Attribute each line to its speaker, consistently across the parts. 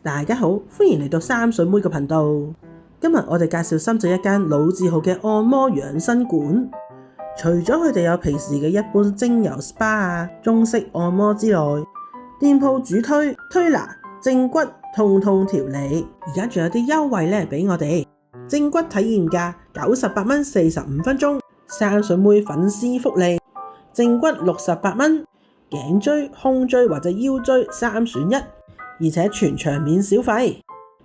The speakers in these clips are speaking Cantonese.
Speaker 1: 大家好，歡迎嚟到三水妹嘅頻道。今日我哋介紹深圳一間老字號嘅按摩養生館。除咗佢哋有平時嘅一般精油 SPA 啊、中式按摩之外，店鋪主推拿、正骨、通調理。而家仲有啲優惠咧俾我哋。正骨體驗價98蚊45分鐘，三水妹粉絲福利，正骨68蚊，頸椎、胸椎或者腰椎3選1，而且全場免小費。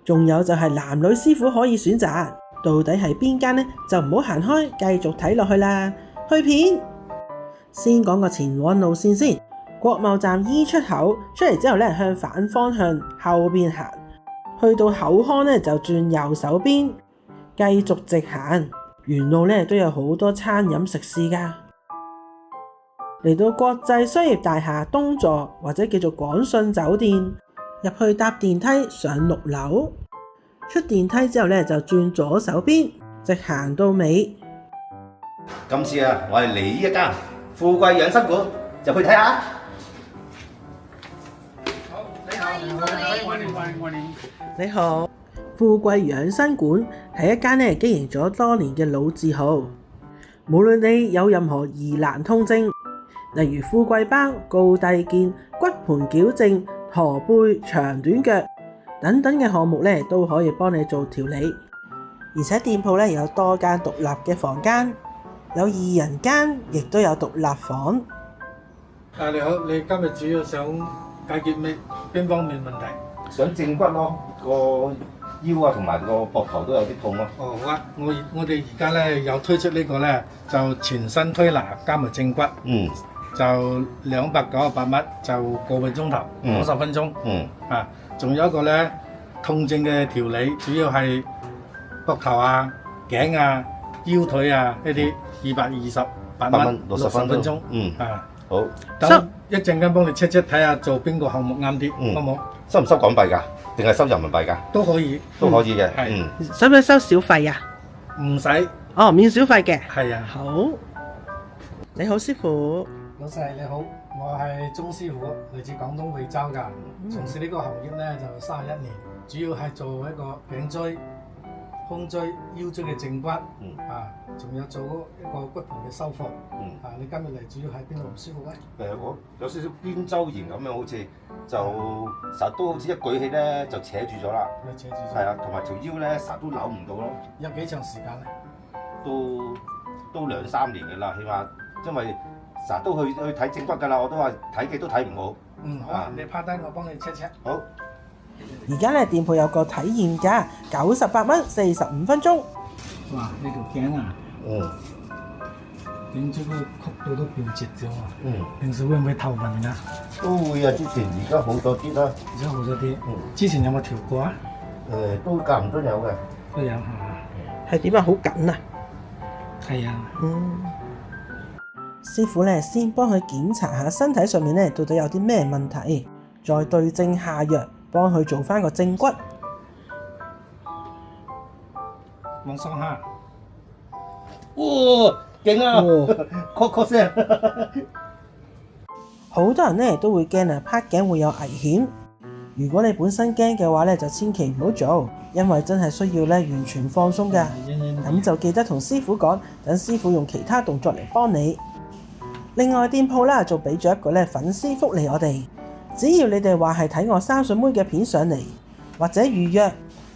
Speaker 1: 仲有就係男女師傅可以選擇，到底係邊間呢？就唔好行開，繼續睇落去啦。去片先講個前往路線先，國貿站 E 出口出嚟之後咧，向反方向後邊行，去到口腔咧就轉右手邊，繼續直行。沿路咧都有好多餐飲食肆噶。嚟到國際商業大廈東座或者叫做廣信酒店，入去搭電梯上6樓，出電梯之後咧就轉左手邊，直行到尾。
Speaker 2: 今次啊，我係嚟呢一間富貴養生館，入去睇下。
Speaker 3: 好，你好，歡迎。
Speaker 1: 你好，富貴養生館係一間經營咗多年嘅老字號。無論你有任何疑難痛症，例如富貴包、高低肩、骨盤矯正、駝背、長短腳等等嘅項目都可以幫你做調理。而且店鋪有多間獨立嘅房間，有2人間，亦都有獨立房。
Speaker 3: 你好，你今日主要想解決邊方面問題？
Speaker 2: 想正骨咯，個腰啊同埋個膊頭都有啲痛咯。
Speaker 3: 好啊，我哋而家咧有推出呢個咧，就全身推拿加埋正骨，就298蚊，就個半鐘頭，90分鐘。仲有一個咧痛症嘅調理，主要係膊頭啊、頸啊、腰腿啊呢啲，228蚊，60分鐘。
Speaker 2: 好。
Speaker 3: 等一陣間幫你 check 睇下做邊個項目啱啲，好唔好？
Speaker 2: 收唔收港幣㗎？定係收人民幣㗎？
Speaker 3: 都可以，
Speaker 2: 都可以嘅。
Speaker 1: 使唔使收小費啊？
Speaker 3: 唔使。
Speaker 1: 哦，免小費嘅。
Speaker 3: 係啊。
Speaker 1: 好。你好，師傅。
Speaker 3: 老細你好，我係鐘師傅，嚟自廣東惠州㗎，從事呢個行業咧就31年，主要係做一個頸椎、胸椎、腰椎嘅正骨，仲有做一個骨盆嘅修復。你今日嚟主要喺邊度唔舒服咧？
Speaker 2: 我有少少肩周炎咁樣，好似就成日都好似一舉起咧就扯住咗啦。
Speaker 3: 扯住咗。
Speaker 2: 係啊，同埋條腰咧成日都扭唔到咯。
Speaker 3: 有幾長時間咧？
Speaker 2: 都2-3年嘅啦，起碼，因為成日都去睇正骨㗎啦，我都話睇極都睇唔好。
Speaker 3: 好啊，你趴低我幫你 check。好。
Speaker 1: 而家店鋪有個體驗價，98蚊45分鐘。
Speaker 3: 哇！呢條頸啊，點知個曲度都變直咗啊！平時會唔會頭暈㗎？
Speaker 2: 都會啊，之前而家好咗啲啦。
Speaker 3: 而家好咗啲。之前有冇調過啊？
Speaker 2: 都間唔中有嘅。
Speaker 3: 都有
Speaker 1: 係點啊？好緊啊！
Speaker 3: 係啊。
Speaker 1: 師傅先幫佢檢查下身體上面到底有啲咩問題，再對症下藥，幫佢做翻個正骨。
Speaker 3: 望上下。
Speaker 2: 哇！勁啊！咳聲。
Speaker 1: 好多人都會驚啊，拍頸會有危險。如果你本身驚嘅話就千祈唔好做，因為真係需要完全放鬆㗎。咁就記得同師傅講，等師傅用其他動作嚟幫你。另外店鋪就俾咗一個粉絲福利我哋，只要你哋話係睇我三水妹嘅片上嚟，或者預約，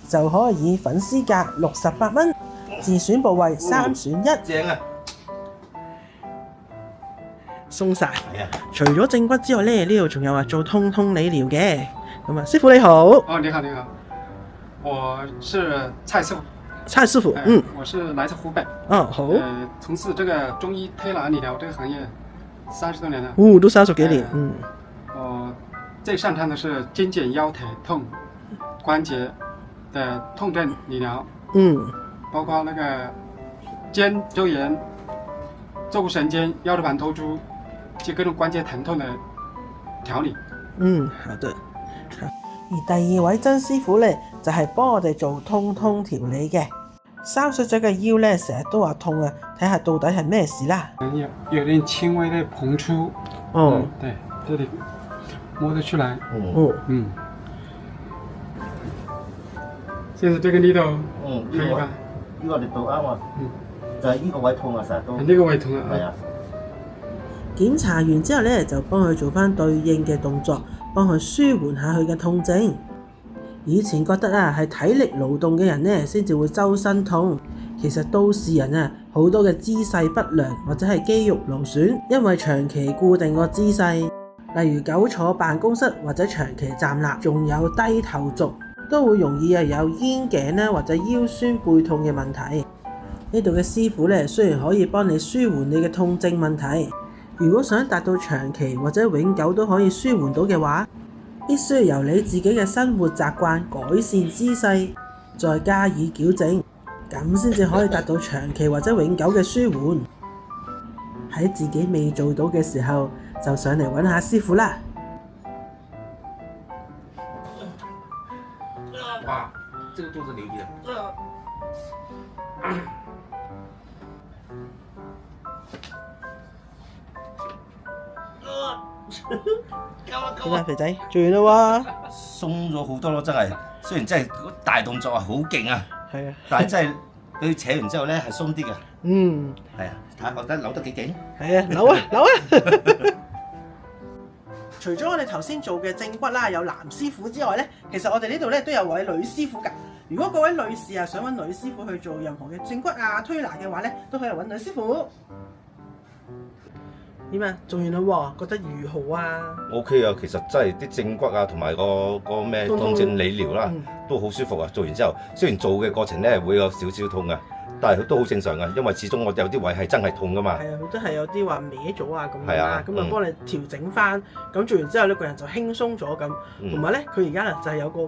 Speaker 1: 就可以粉絲價68蚊，自選部位3選1。
Speaker 2: 正啊！
Speaker 1: 鬆晒。除咗正骨之外呢度仲有做通理療嘅。咁啊，師傅你好。
Speaker 4: 你好，我是蔡師傅。
Speaker 1: 蔡師傅，
Speaker 4: 我是來自湖北。
Speaker 1: 好。
Speaker 4: 從事這個中醫推拿理療這個行業30多年了。
Speaker 1: 都30幾年。
Speaker 4: 我最擅長的是肩頸腰腿痛、關節的痛症理療。包括那個肩周炎、坐骨神經、腰椎盤突出及各種關節疼痛的調理。
Speaker 1: 好的。而第2位曾師傅就係幫我哋做通調理嘅。3歲仔嘅腰成日都話痛啊，睇下到底係咩事啦。
Speaker 4: 有點輕微的膨出。對，這裡摸得出來。現在這個力度
Speaker 2: 呢
Speaker 4: 可以吧？
Speaker 2: 個力度啱啊，就係呢個位痛啊，成日都。
Speaker 4: 呢個位痛啊。
Speaker 2: 係啊。
Speaker 1: 檢查完之後咧，就幫佢做翻對應嘅動作，幫佢舒緩下佢嘅痛症。以前覺得啊，係體力勞動嘅人咧先至會周身痛，其實都市人啊好多嘅姿勢不良或者係肌肉勞損，因為長期固定個姿勢，例如久坐辦公室或者長期站立，仲有低頭族，都會容易有肩頸啦或者腰酸背痛嘅問題。呢度嘅師傅咧雖然可以幫你舒緩你嘅痛症問題，如果想達到長期或者永久都可以舒緩到嘅話，必須由你自己嘅生活習慣改善姿勢，再加以矯正，咁先至可以達到長期或者永久嘅舒緩。喺自己未做到嘅時候，就上嚟揾下師傅啦。
Speaker 2: 哇！這個動作牛逼啊！
Speaker 1: 點啊，肥仔，做完啦喎！
Speaker 2: 鬆咗好多咯，真係。雖然真係大動作啊，好勁啊，
Speaker 1: 係啊，
Speaker 2: 但係真係佢扯完之後咧係鬆啲嘅。
Speaker 1: 嗯，
Speaker 2: 係啊，睇下覺得扭得幾勁。
Speaker 1: 係啊，扭啊扭啊！除咗我哋頭先做嘅正骨啦，有男師傅之外咧，其實我哋呢度咧都有位女師傅㗎。如果各位女士啊想揾女師傅去做任何嘅正骨啊推拿嘅話咧，都可以揾女師傅。點啊？做完啦喎，覺得如何啊
Speaker 2: OK 啊，其實真係啲正骨啊，同埋個咩痛症理療啦，都好舒服啊。做完之後，雖然做嘅過程咧會有少少痛啊，但係都好正常啊，因為始終我有啲位係真係痛噶嘛。係啊，佢都係有啲話歪咗啊咁樣啦，咁啊幫你調整翻，咁做完之後呢個人就輕鬆咗咁，同埋咧佢而家就係有個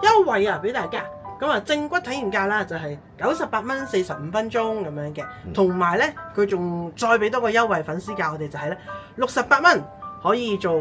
Speaker 2: 優惠啊俾大家。咁啊，正骨體驗價啦，就係98蚊45分鐘咁樣嘅，同埋咧佢仲再俾多個優惠粉絲價，我哋就係咧68蚊可以做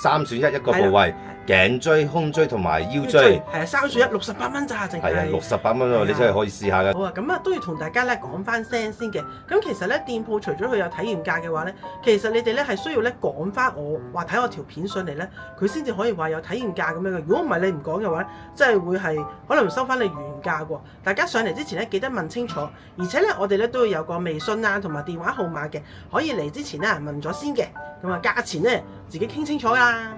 Speaker 2: 3選1一個部位，頸椎、胸椎同埋腰椎。
Speaker 1: 係啊，3選1 68蚊咋，淨係。係啊，68
Speaker 2: 蚊喎，你真係可以試下㗎。
Speaker 1: 好啊，咁啊都要同大家咧講翻聲先嘅。咁其實咧店鋪除咗佢有體驗價嘅話咧，其實你哋咧係需要咧講翻我話睇我條片上嚟咧，佢先至可以話有體驗價咁樣嘅。如果唔係你唔講嘅話咧，即係會係可能收翻你原價喎。大家上嚟之前咧記得問清楚，而且咧我哋咧都會有個微信啊同埋電話號碼嘅，可以嚟之前咧問咗先嘅。咁啊價錢咧自己傾清楚啦。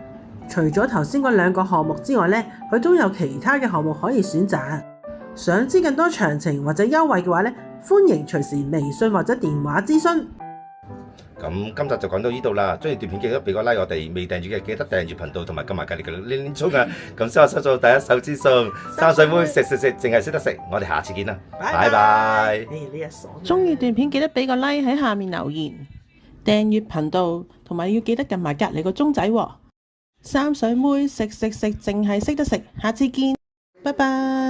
Speaker 1: 除咗頭先嗰2個項目之外咧，佢都有其他嘅項目可以選擇。想知更多詳情或者優惠嘅話咧，歡迎隨時微信或者電話諮詢。
Speaker 2: 咁今集就講到呢度啦，中意段片記得俾個 like，我哋未訂閱嘅記得訂閱頻道同埋撳埋隔離嘅鈴鐘啊！咁先我收咗第一手資訊，三水妹食，淨係識得食，我哋下次見啦，拜拜。
Speaker 1: 中意段片記得俾個 like 喺下面留言，訂閱頻道同埋要記得撳埋隔離個鐘仔喎。三水妹食，淨係識得食，下次見，拜拜。